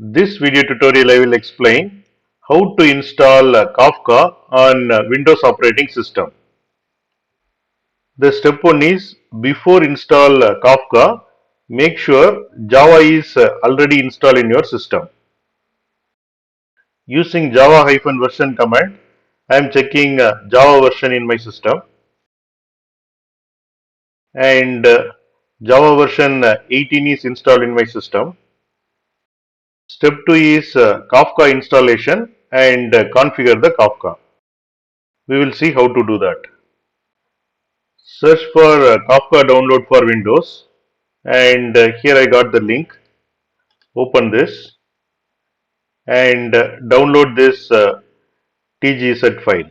This video tutorial I will explain how to install Kafka on Windows operating system. The step 1 is before install Kafka, make sure Java is already installed in your system. Using java-version command, I am checking Java version in my system and Java version 18 is installed in my system. Step 2 is Kafka installation and configure the Kafka. We will see how to do that. Search for Kafka download for Windows and here I got the link. Open this and download this TGZ file.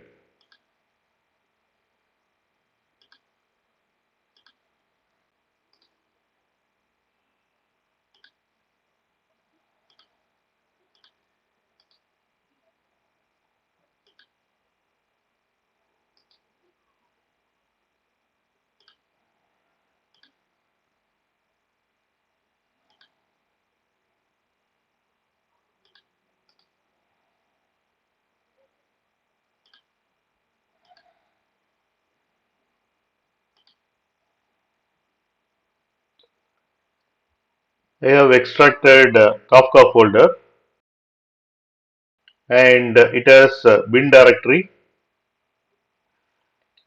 I have extracted Kafka folder and it has bin directory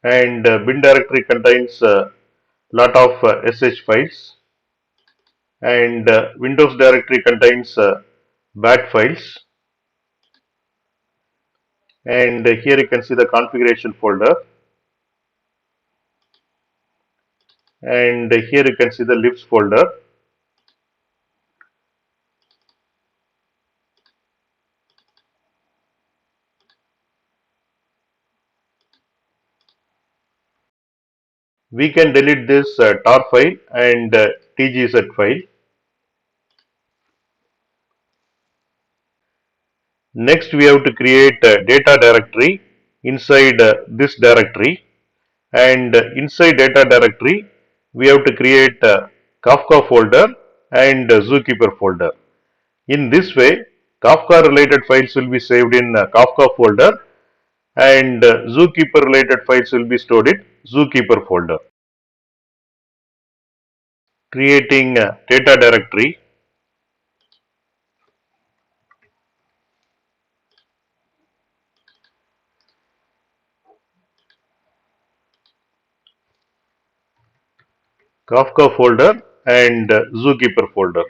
and bin directory contains lot of sh files and Windows directory contains bat files and here you can see the configuration folder and here you can see the libs folder. We can delete this tar file and tgz file. Next we have to create a data directory inside this directory and inside data directory we have to create a Kafka folder and Zookeeper folder. In this way Kafka related files will be saved in Kafka folder and Zookeeper related files will be stored in Zookeeper folder. Creating a data directory. Kafka folder and Zookeeper folder.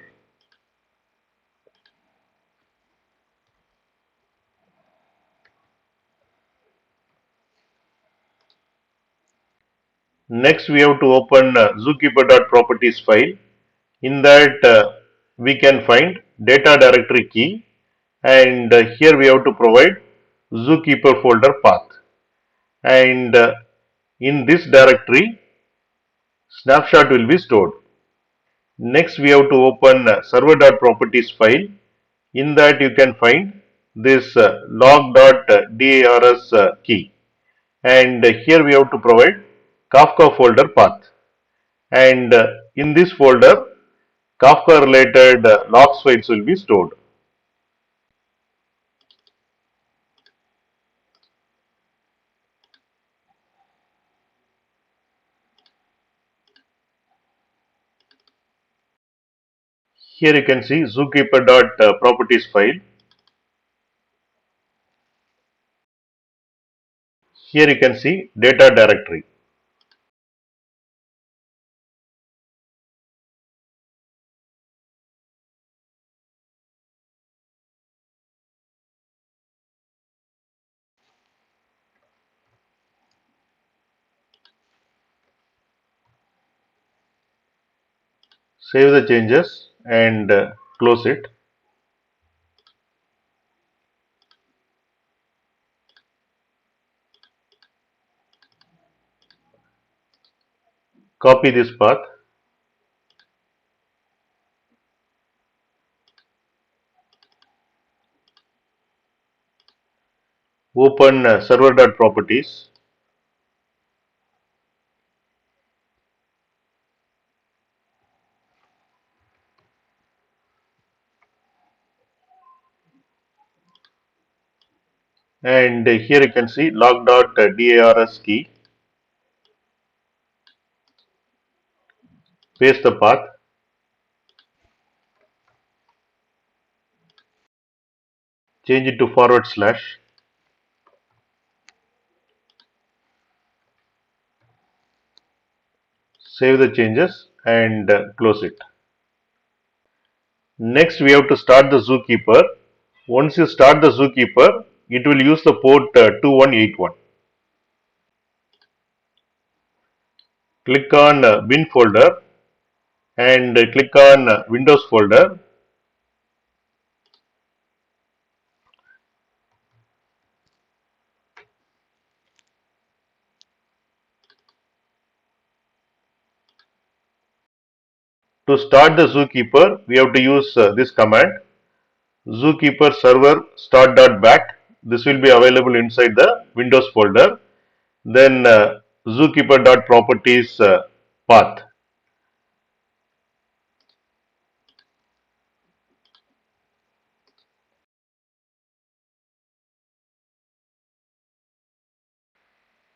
Next we have to open zookeeper.properties file. In that we can find data directory key and here we have to provide Zookeeper folder path and in this directory snapshot will be stored. Next we have to open server.properties file. In that you can find this log.dars key and here we have to provide Kafka folder path and in this folder Kafka related logs files will be stored. Here you can see zookeeper.properties file. Here you can see data directory. Save the changes and close it. Copy this path. Open server.properties. And here you can see log.dars key, paste the path, change it to forward slash, save the changes and close it. Next we have to start the zookeeper. Once you start the zookeeper, it will use the port 2181. Click on bin folder and click on Windows folder. To start the zookeeper, we have to use this command, zookeeper server start.bat. This will be available inside the Windows folder. Then zookeeper.properties path.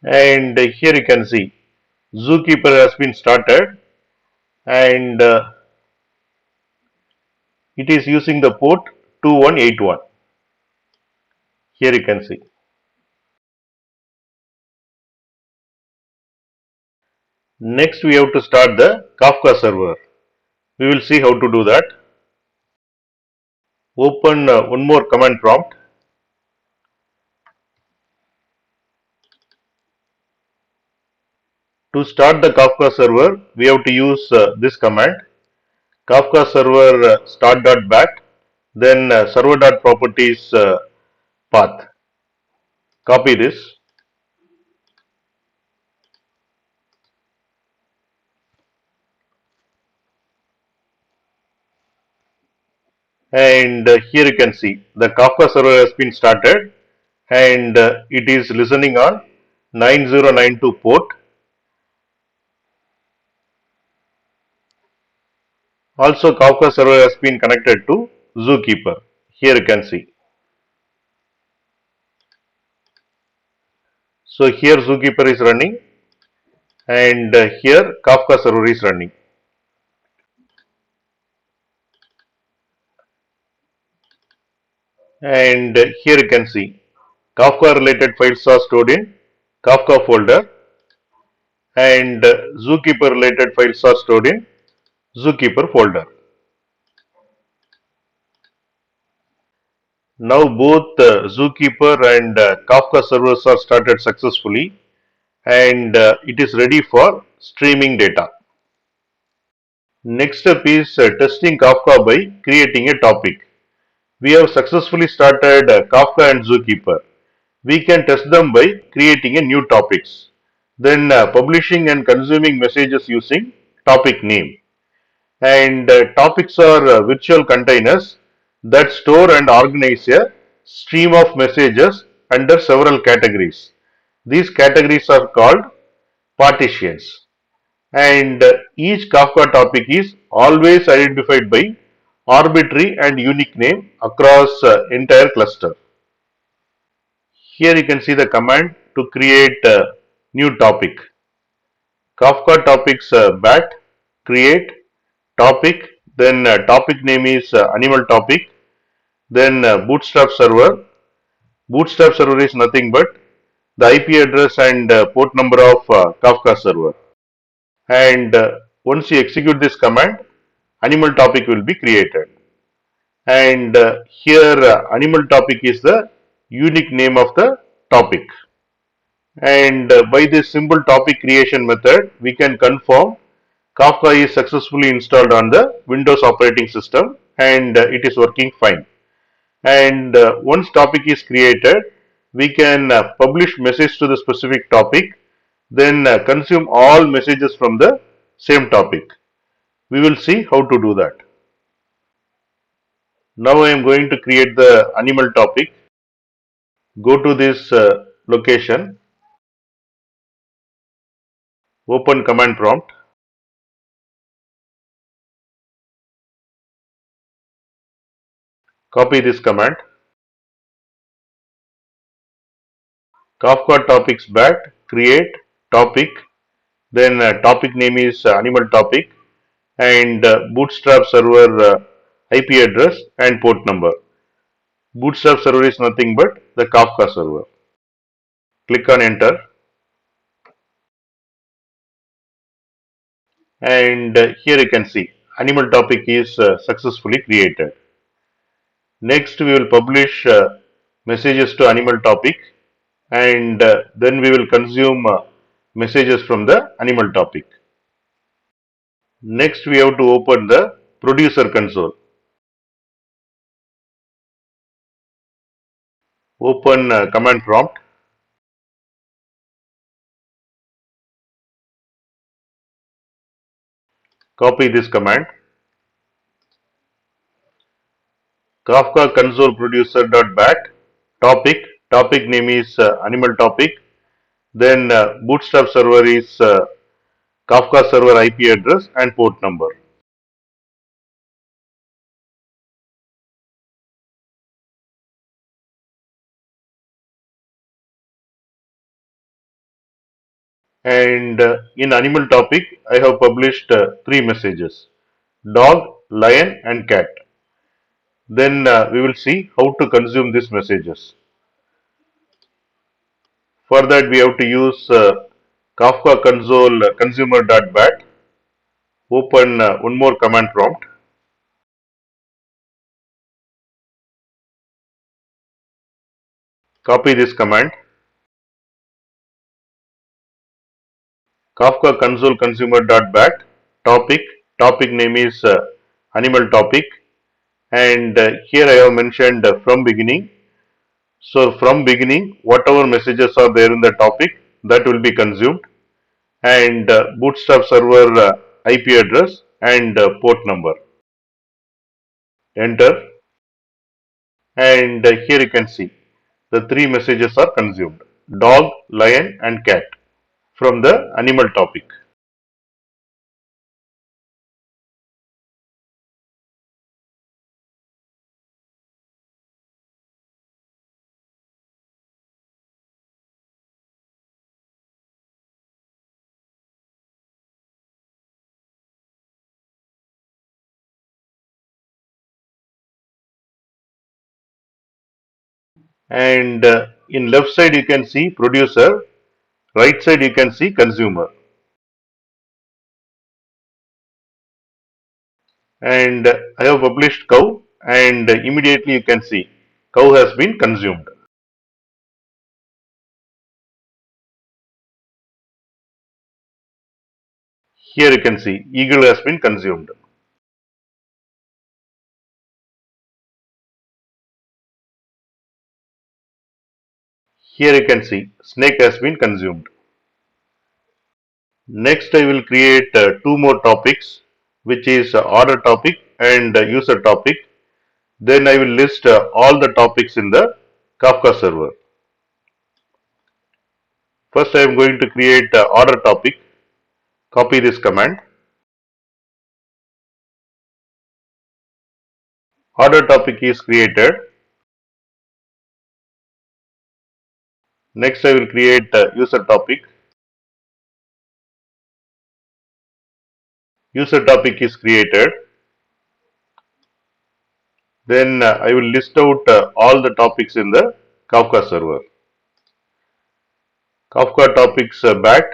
And here you can see zookeeper has been started, and it is using the port 2181. Here you can see. Next we have to start the Kafka server. We will see how to do that. Open one more command prompt. To start the Kafka server, we have to use this command, Kafka server start.bat, then server.properties path. Copy this, and here you can see the Kafka server has been started, and it is listening on 9092 port. Also, Kafka server has been connected to Zookeeper. Here you can see. So here Zookeeper is running, and here Kafka server is running. And here you can see Kafka related files are stored in Kafka folder, and Zookeeper related files are stored in Zookeeper folder. Now both Zookeeper and Kafka servers are started successfully, and it is ready for streaming data. Next step is testing Kafka by creating a topic. We have successfully started Kafka and Zookeeper. We can test them by creating a new topics, then publishing and consuming messages using topic name. And topics are virtual containers that store and organize a stream of messages under several categories. These categories are called partitions, and each Kafka topic is always identified by arbitrary and unique name across entire cluster. Here you can see the command to create a new topic. Kafka topics bat, create topic, then topic name is animal topic, then bootstrap server. Bootstrap server is nothing but the IP address and port number of Kafka server. And once you execute this command, animal topic will be created. And here animal topic is the unique name of the topic. And by this simple topic creation method, we can confirm Kafka is successfully installed on the Windows operating system, and it is working fine. And once topic is created, we can publish message to the specific topic, then consume all messages from the same topic. We will see how to do that. Now I am going to create the animal topic. Go to this location, open command prompt, copy this command, Kafka topics bat, create, topic, then topic name is animal topic, and bootstrap server IP address and port number. Bootstrap server is nothing but the Kafka server. Click on enter, and here you can see animal topic is successfully created. Next we will publish messages to animal topic, and then we will consume messages from the animal topic. Next we have to open the producer console. Open command prompt, copy this command, Kafka console producer dot bat, topic, topic name is animal topic, then bootstrap server is Kafka server IP address and port number. And in animal topic, I have published three messages: dog, lion, and cat. Then we will see how to consume these messages. For that, we have to use Kafka console consumer.bat. Open one more command prompt. Copy this command. Kafka console consumer.bat. Topic. Topic name is animal topic. And here I have mentioned from beginning. So from beginning, whatever messages are there in the topic, that will be consumed, and bootstrap server IP address and port number. Enter, and here you can see the three messages are consumed: dog, lion, and cat from the animal topic. And in left side you can see producer, right side you can see consumer. And I have published cow, and immediately you can see cow has been consumed. Here you can see eagle has been consumed. Here you can see snake has been consumed. Next I will create two more topics, which is order topic and user topic. Then I will list all the topics in the Kafka server. First I am going to create order topic. Copy this command. Order topic is created. Next I will create user topic. User topic is created. Then I will list out all the topics in the Kafka server. Kafka topics bat,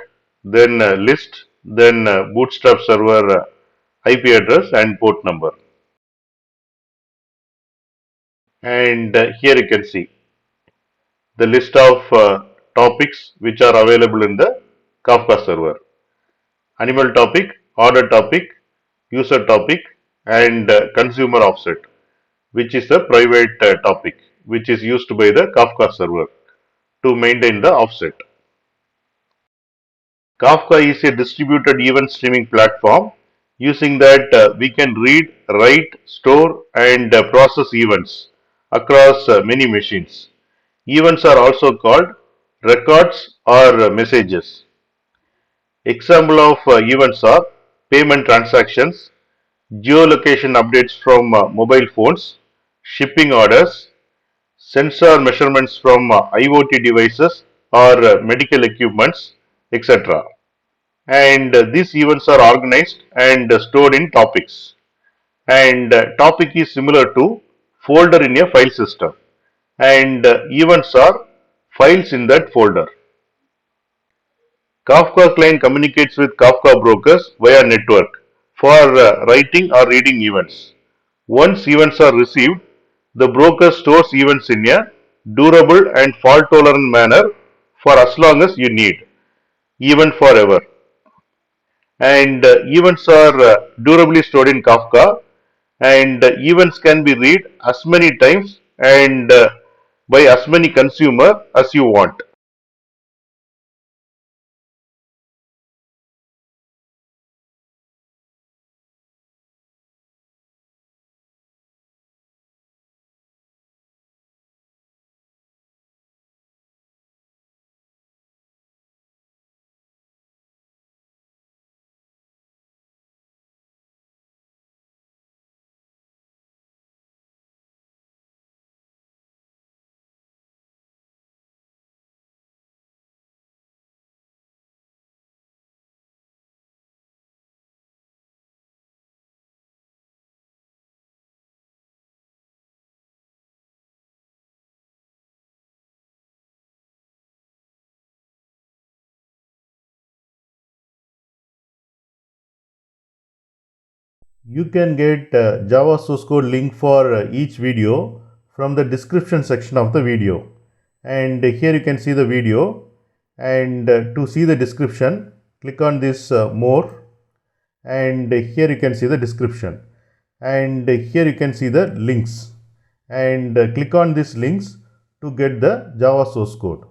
then list, then bootstrap server IP address and port number. And here you can see the list of topics which are available in the Kafka server: animal topic, order topic, user topic, and consumer offset, which is a private topic which is used by the Kafka server to maintain the offset. Kafka is a distributed event streaming platform. Using that, we can read, write, store, and process events across many machines. Events are also called records or messages. Example of events are payment transactions, geolocation updates from mobile phones, shipping orders, sensor measurements from IoT devices, or medical equipments, etc. And these events are organized and stored in topics. And topic is similar to folder in a file system. And events are files in that folder. Kafka client communicates with Kafka brokers via network for writing or reading events. Once events are received, the broker stores events in a durable and fault tolerant manner for as long as you need, even forever. And events are durably stored in Kafka, and events can be read as many times and by as many consumer as you want. You can get Java source code link for each video from the description section of the video. And here you can see the video, and to see the description, click on this more, and here you can see the description, and here you can see the links, and click on these links to get the Java source code.